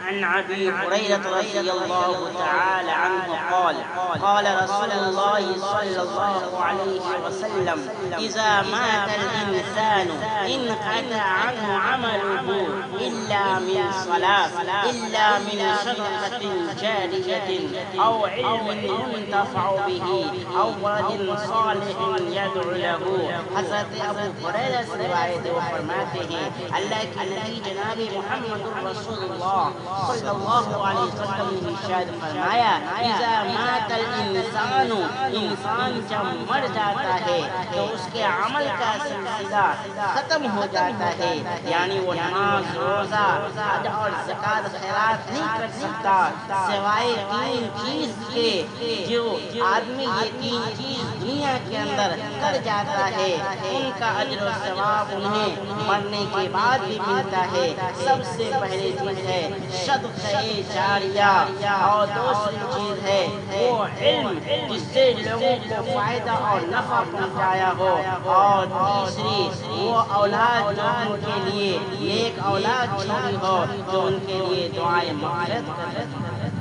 عن أبي هريرة رضي الله تعالى عنه قال قال رسول الله صلى الله عليه وسلم إذا مات الإنسان انقطع عنه عمله إلا من صلاة إلا من صدقة جارية أو علم ينتفع به أو ولد صالح يدعو له۔ حضرت ابو ہریرہ سے روایت ہے، وہ فرماتے ہیں اللہ کے نبی جناب محمد رسول اللہ صلی اللہ علیہ وسلم نے ارشاد فرمایا اذا مات الانسان، انسان جب مر جاتا ہے تو اس کے عمل کا سلسلہ ختم ہو جاتا ہے، یعنی وہ نماز روزہ حج اور زکات خیرات نہیں کر سکتا سوائے تین چیز کے جو آدمی یہ تین چیز دنیا کے اندر کر جاتا ہے ان کا اجر و ثواب انہیں مرنے کے بعد بھی ملتا ہے۔ سب سے پہلی چیز ہے صدقہ جاریہ، اور دوسری چیز ہے وہ علم جس سے لوگوں کو فائدہ اور نفع پہنچایا ہو، اور تیسری وہ اولاد جو ان کے لیے نیک اولاد چھوڑی ہو جو ان کے لیے دعائیں مغفرت کرے۔